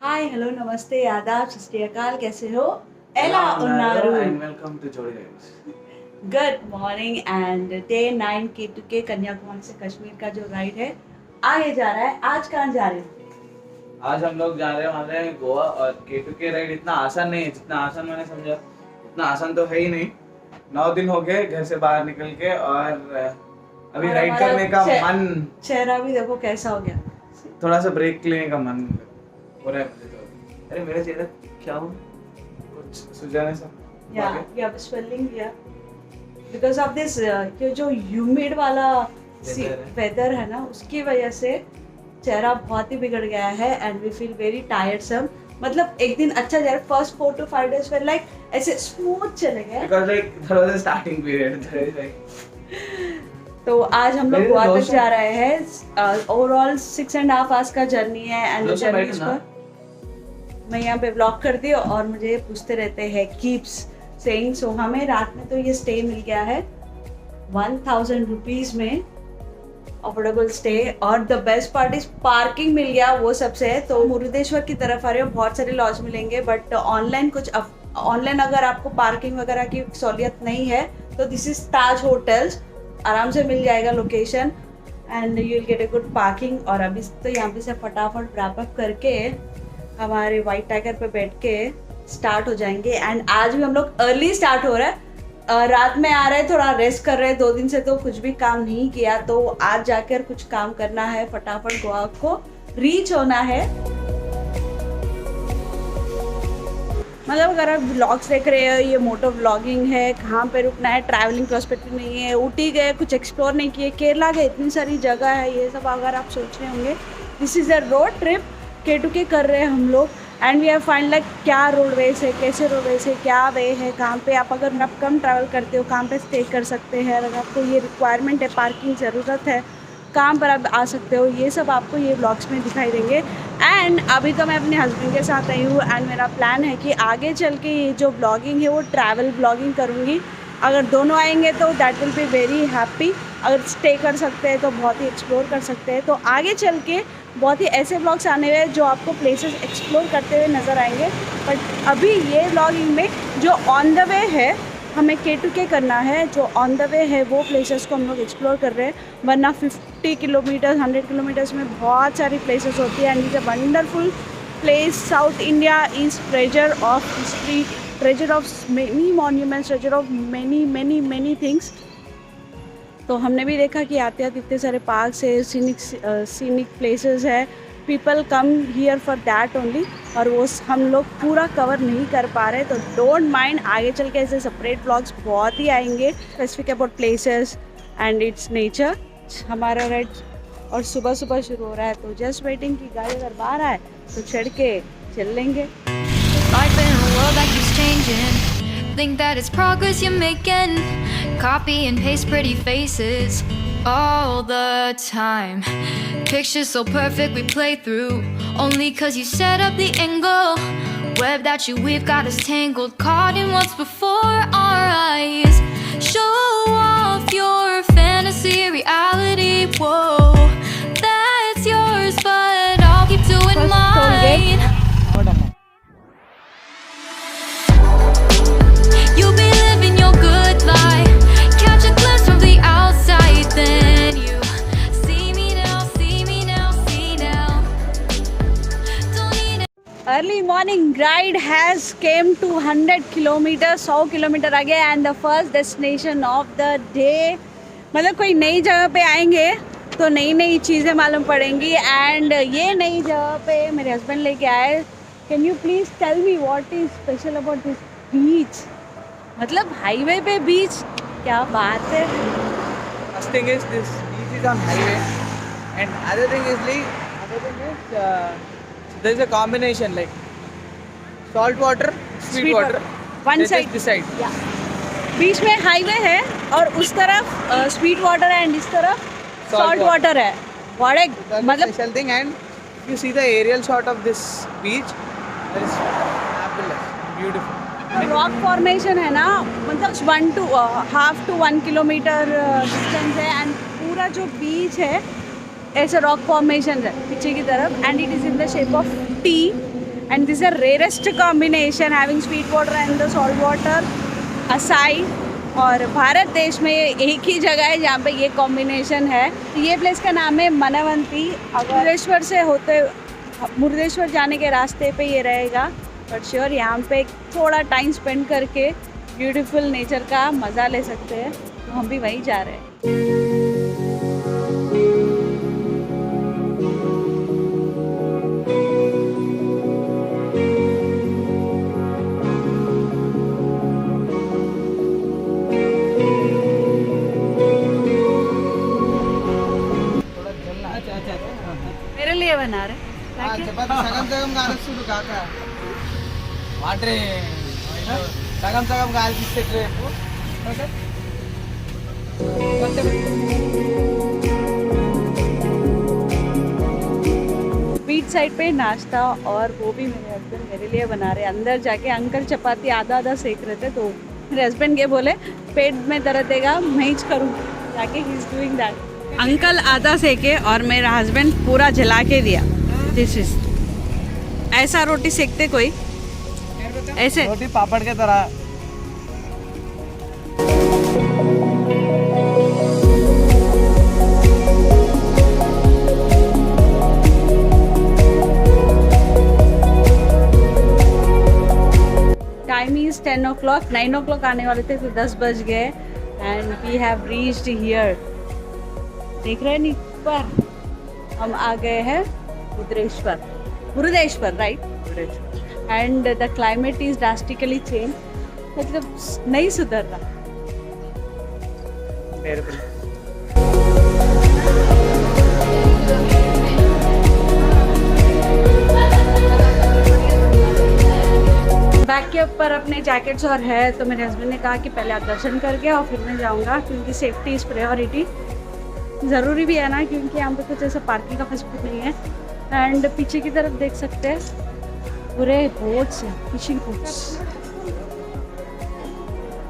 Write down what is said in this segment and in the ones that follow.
Hi hello नमस्ते आदाब सत श्री अकाल, कैसे हो? एला उन्नारू and welcome to Jodi Vibes. Good morning and day 9 K2K Kanyakumari से कश्मीर का जो राइड है आगे जा रहा है। आज कहाँ जा रहे हो? आज हम लोग जा रहे वाले हैं गोवा और K2K राइड इतना आसान नहीं है जितना आसान मैंने समझा। उतना आसान तो है ही नहीं। 9 दिन हो गए घर से बाहर निकल के और अभी और राइड करने का मन, चेहरा भी देखो कैसा हो गया। थोड़ा सा ब्रेक लेने का मन हो रहा है मुझे तो। अरे मेरा चेहरा क्या हो, कुछ सुझाने सा या स्वेलिंग या बिकॉज ऑफ दिस ये जो ह्यूमिड वाला वेदर है ना, उसकी वजह से चेहरा बहुत ही बिगड़ गया है एंड वी फील वेरी टायर्डसम। मतलब एक दिन अच्छा जा रहा है, first 4 to 5 days felt like ऐसे स्मूथ चले गए because like there was a starting period, there is like तो आज हम लोग गोवा तक जा रहे हैं। ओवरऑल 6.5 hours का जर्नी है एंड जर्नी पर मैं यहाँ पे ब्लॉग करती हूँ और मुझे पूछते रहते हैं कीप्स सेइंग। सो हमें रात में तो ये स्टे मिल गया है 1000 रुपीज में, अफोर्डेबल स्टे। और the best part is parking मिल गया, वो सबसे है। तो मुरुदेश्वर की तरफ आ रहे हो, बहुत सारे लॉज मिलेंगे बट ऑनलाइन अगर आपको पार्किंग वगैरह की सहूलियत नहीं है तो दिस इज ताज होटल्स, आराम से मिल जाएगा location and you will get a good parking. और अभी तो यहाँ पे से फटाफट रैप अप करके हमारे वाइट टाइगर पे बैठ के स्टार्ट हो जाएंगे। एंड आज भी हम लोग अर्ली स्टार्ट हो रहा है, रात में आ रहे हैं, थोड़ा रेस्ट कर रहे हैं। 2 दिन से तो कुछ भी काम नहीं किया, तो आज जाकर कुछ काम करना है, फटाफट गोवा को रीच होना है। मतलब अगर आप व्लॉग्स देख रहे हो, ये मोटो व्लॉगिंग है, कहाँ पे रुकना है, ट्रैवलिंग पर्सपेक्टिव नहीं है। ऊटी गए, कुछ एक्सप्लोर नहीं किए, केरला गए, इतनी सारी जगह है, ये सब अगर आप सोच रहे होंगे। This is a road trip K2K कर रहे हैं हम लोग and we have find like क्या रोडवेज है, कैसे रोडवेज है, क्या वे है, कहाँ पे आप अगर कम ट्रैवल करते हो कहाँ पे स्टे कर सकते हैं, अगर आपको ये रिक्वायरमेंट है, पार्किंग ज़रूरत है, कहाँ पर आप आ सकते हो, ये सब आपको ये ब्लॉग्स में दिखाई देंगे। एंड अभी तो मैं अपने हस्बैंड के साथ आई हूँ एंड मेरा प्लान है कि आगे चल के ये जो ब्लॉगिंग है वो ट्रैवल ब्लॉगिंग करूँगी। अगर दोनों आएंगे तो that will be very happy. अगर स्टे कर सकते हैं तो बहुत ही एक्सप्लोर कर सकते हैं। तो आगे चल के बहुत ही ऐसे ब्लॉग्स आने हुए जो आपको प्लेसेस एक्सप्लोर करते हुए नज़र आएंगे। बट अभी ये ब्लॉगिंग में जो ऑन द वे है, हमें K2K करना है, जो ऑन द वे है वो प्लेसेस को हम लोग एक्सप्लोर कर रहे हैं। वरना 50 किलोमीटर 100 किलोमीटर्स में बहुत सारी प्लेसेस होती है and is a wonderful place. South India is treasure of history, treasure of many monuments, treasure of many many many things. तो हमने भी देखा कि आते आते इतने सारे पार्क्स है, सीनिक प्लेसेस है, people come here for that only, और वो हम लोग पूरा कवर नहीं कर पा रहे। तो डोंट माइंड, आगे चल के ऐसे सेपरेट ब्लॉग्स बहुत ही आएंगे specific about places and it's nature. हमारा राइड और सुबह सुबह शुरू हो रहा है, तो जस्ट वेटिंग की गाड़ी अगर बाहर आए तो चढ़ के चल लेंगे। Think that it's progress you're making. Copy and paste pretty faces all the time. Pictures so perfect we play through. Only 'cause you set up the angle. Web that you weave got us tangled. Caught in what's before our eyes. Show off your fantasy reality. Whoa, that's yours, but I'll keep doing mine. Early morning ride has came to 100 kilometre, 100 kilometre आगे and the first destination of the day. मतलब कोई नई जगह पे आएंगे तो नई नई चीज़ें मालूम पड़ेंगी एंड ये नई जगह पे मेरे हस्बैंड लेके आए। Can you please tell me what is special about this beach? मतलब हाईवे पे बीच, क्या बात है। First thing is this beach is on highway, and other thing is there is a combination like salt water, sweet water. One side. This side. Yeah. बीच में highway है और उस तरफ स्वीट वाटर है एंड इस तरफ सॉल्ट वाटर है। बड़े मतलब special thing, and if you see the aerial shot of this beach, that is fabulous, beautiful. Rock formation है ना, मतलब 1.5 to 1 किलोमीटर डिस्टेंस है एंड पूरा जो बीच है ऐसे रॉक फॉर्मेशन है पीछे की तरफ and it is in the shape of T and this are rarest combination having sweet water and the salt water असाई। और भारत देश में ये एक ही जगह है जहाँ पे ये कॉम्बिनेशन है। ये प्लेस का नाम है मनवंती। अगर मुरुदेश्वर से होते मुरुदेश्वर जाने के रास्ते पे ये रहेगा, बट श्योर यहाँ पे थोड़ा टाइम स्पेंड करके ब्यूटीफुल नेचर का मज़ा ले सकते हैं, तो हम भी वहीं जा रहे हैं। मेरे लिए बना रहे సగం సగం కానొస్తుంది కాక వాటరే సగం సగం కాల్పిస్తే రేపు ఓకే बीच साइड पे नाश्ता और वो भी मेरे हस्बैंड मेरे लिए बना रहे। अंदर जाके अंकल चपाती आधा आधा सेक रहे थे, तो मेरे हस्बैंड ये बोले पेट में दर्द देगा मैं ही करूँ, जाके he is doing that. Uncle आधा सेके और मेरा हस्बैंड पूरा जला के दिया। दिस इज ऐसा रोटी सेकते कोई ऐसे रोटी पापड़ के तरह। टाइम इज 10 o'clock, 9 o'clock आने वाले थे तो 10 बज गए and we have reached here. देख रहे हैं नी पर हम आ गए हैं Murudeshwar right and the climate is drastically change, मतलब नहीं सुधर रहा। बैग के ऊपर अपने जैकेट्स और है, तो मेरे हस्बैंड ने कहा कि पहले आप दर्शन करके और फिर मैं जाऊंगा, क्योंकि सेफ्टी इज़ प्रायोरिटी। ज़रूरी भी है ना, क्योंकि यहाँ पे कुछ ऐसा पार्किंग का फैसिलिटी नहीं है। एंड पीछे की तरफ देख सकते हैं पूरे बोट्स हैं, फिशिंग बोट्स,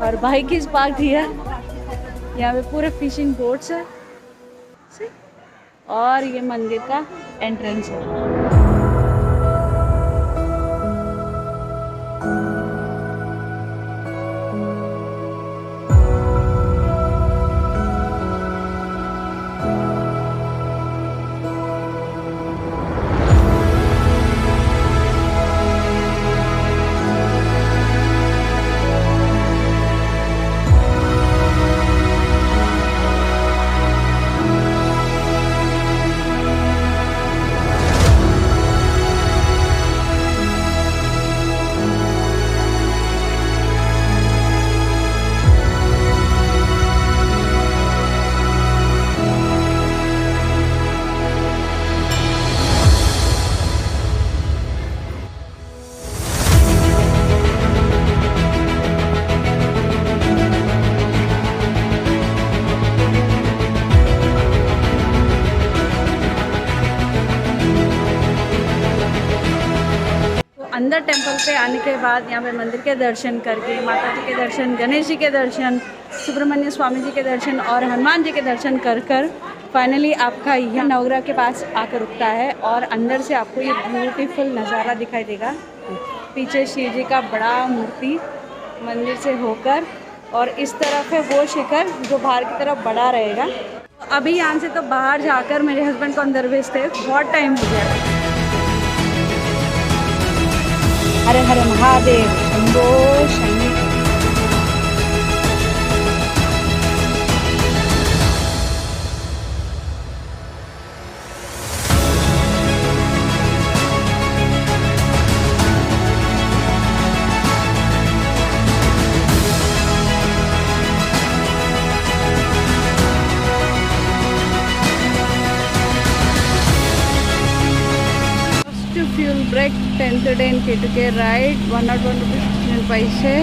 और बाइक इज पार्क्ड हियर। यहाँ पे पूरे फिशिंग बोट्स है और ये मंदिर का एंट्रेंस है। अंदर टेंपल पे आने के बाद यहाँ पे मंदिर के दर्शन करके माता जी के दर्शन, गणेश जी के दर्शन, सुब्रमण्य स्वामी जी के दर्शन और हनुमान जी के दर्शन कर कर फाइनली आपका यह नवग्रह के पास आकर रुकता है। और अंदर से आपको ये ब्यूटीफुल नज़ारा दिखाई देगा। पीछे शिव जी का बड़ा मूर्ति मंदिर से होकर, और इस तरफ है वो शिखर जो बाहर की तरफ बड़ा रहेगा। अभी यहाँ से तो बाहर जाकर मेरे हस्बैंड को अंदर भेजते बहुत टाइम हो गया। Hare Hare Mahadev, Shambho Shankar. Fuel break 10:10 K2K ride 101 rupees 15 पैसे।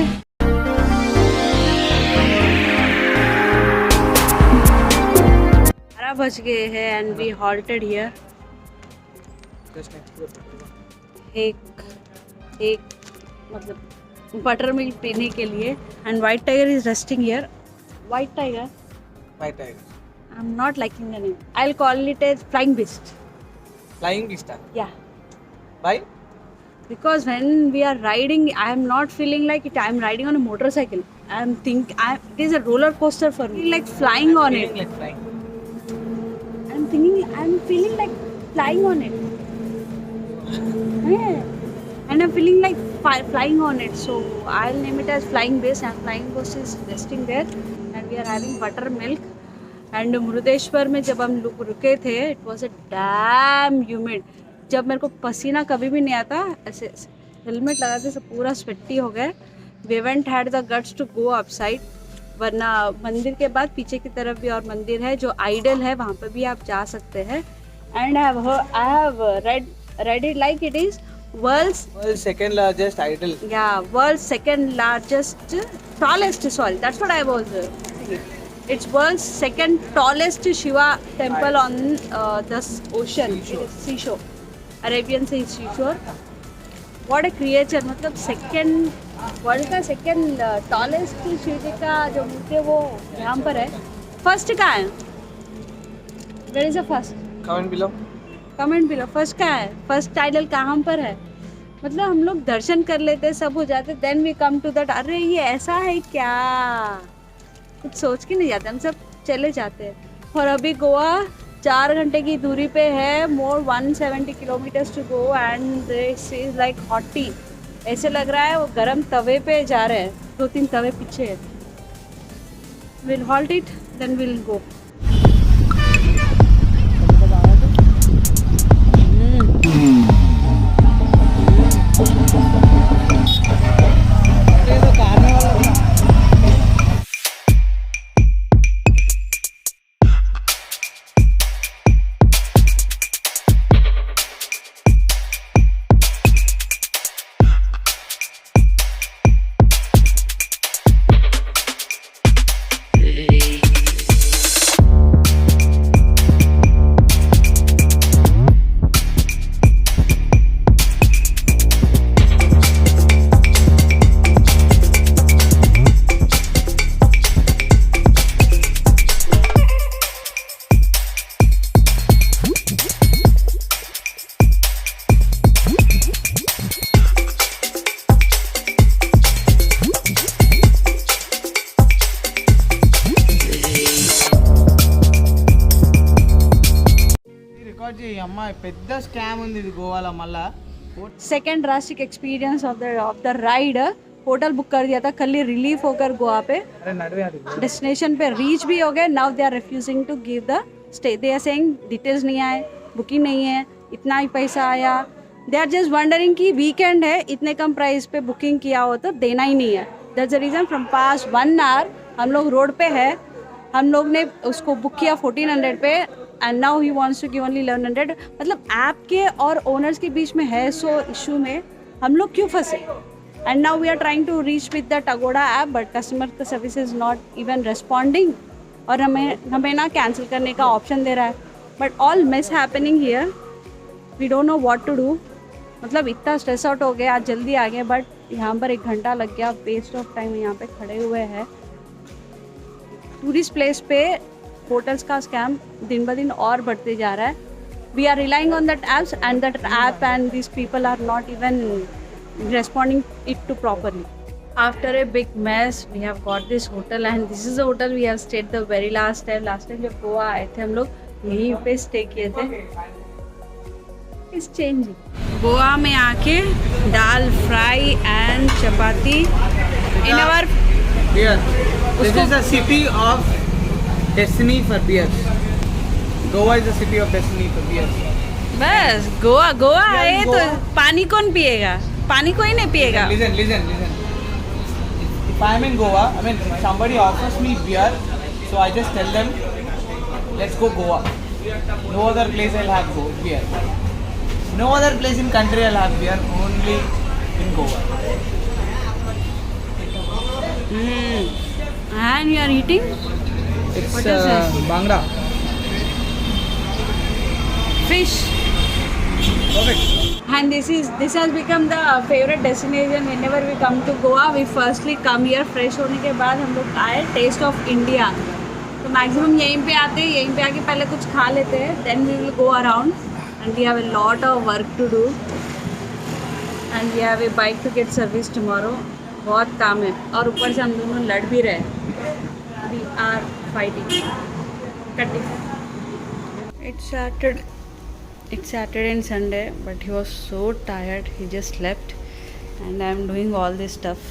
12 बज गए हैं एंड वी हॉल्टेड हियर। एक मतलब बटर मिल्क पीने के लिए and white tiger is resting here. White tiger, White tiger. I am not liking the name. I will call it as flying beast. Flying beast. या, Why? because when we are riding, I am not feeling like it. I am riding on a motorcycle. It is a roller coaster for me. Like flying on it. Feeling like flying. I'm feeling like flying on it. Yeah. And I'm feeling like flying on it. So I'll name it as flying base, and flying base is resting there. And we are having buttermilk. And Murudeshwar में जब हम लोग रुके थे, it was a damn humid. जब मेरे को पसीना कभी भी नहीं आता, ऐसे हेलमेट लगाते से पूरा स्वेटी हो गए. We haven't had the guts to go upside. वरना मंदिर के बाद पीछे की तरफ भी और मंदिर है जो आइडल है, वहाँ पे भी आप जा सकते हैं. And I have read it like it is world's World's second largest idol. world's second largest tallest, sorry, that's what I was thinking. It's world's second tallest Shiva temple on the ocean. Seashore. It is seashore, Arabian Sea seashore. What a creature. मतलब second world का second tallest Shiv जी का जो मूर्ति है वो यहाँ पर है. First कहाँ है? Where is the first? Comment below. Comment below. First कहाँ है? फर्स्ट टाइटल कहाँ पर है? मतलब हम लोग दर्शन कर लेते, सब हो जाते, then we come to that. अरे ये ऐसा है क्या? कुछ सोच के नहीं जाते, हम सब चले जाते हैं. और अभी गोवा 4 घंटे की दूरी पे है. More 170 kilometres to go and this is like hottie. ऐसे लग रहा है वो गरम तवे पे जा रहे हैं. 2-3 तवे पीछे है. Will halt it then will go. Record చేయి అమ్మా, పెద్ద స్కామ్ ఉంది ఇది గోవాలో మళ్ళా. Second drastic experience of the ride. Hotel book कर दिया था, कल ही रिलीफ होकर गोवा पे అరే నడివే అది. डेस्टिनेशन पे रीच भी हो गए. Now they are refusing to give the stay. They are saying details नहीं आए, बुकिंग नहीं है, इतना ही पैसा आया. दे आर जस्ट वंडरिंग कि वीकेंड है, इतने कम प्राइस पे बुकिंग किया हो तो देना ही नहीं है. That's the reason. From past 1 hour हम लोग रोड पे है. हम लोग ने उसको बुक किया 1400 पे and now he wants to give only 1100. मतलब ऐप के और ओनर्स के बीच में है सो इशू में हम लोग क्यों फंसे. And now we are trying to reach with the Agoda app but customer का service is not even responding. और हमें ना कैंसिल करने का ऑप्शन दे रहा है. But all miss happening here. We don't know what to do. मतलब इतना स्ट्रेस आउट हो गया. आज जल्दी आ गए बट यहाँ पर 1 घंटा लग गया. वेस्ट ऑफ टाइम यहाँ पे खड़े हुए हैं. टूरिस्ट प्लेस पे होटल्स का स्कैम दिन ब दिन और बढ़ते जा रहा है. We are relying on that apps and that app and this people are not even responding it to properly. After a big mess we have got this hotel and this is the hotel we have stayed the very last time. Last time जब गोवा आए थे हम लोग यहीं पे stay किए थे. It's changing. Goa में आके dal fry and chapati in our Beer. This is the city of destiny for beers. Goa is the city of destiny for beers. बस गोवा आए तो पानी कौन पिएगा? पानी कोई नहीं पिएगा. Listen. If I am in Goa, I mean, if somebody offers me beer, so I just tell them, let's go Goa. No other place I'll have beer. No other place in country I'll have beer, only in Goa. And you are eating? It's What is this? Bhangra. Fish. Perfect. And this has become the favorite destination whenever we come to Goa. We firstly come here fresh होने के बाद हम लोग आए test of India. तो maximum यहीं पे आते हैं, यहीं पे आके पहले कुछ खा लेते हैं, then we will go around and we have a lot of work to do and we have a bike to get service tomorrow. बहुत काम है और ऊपर से हम दोनों लड़ भी रहे. We are fighting. Cutting. It's Saturday and Sunday, but he was so tired, he just slept, and I'm doing all this stuff.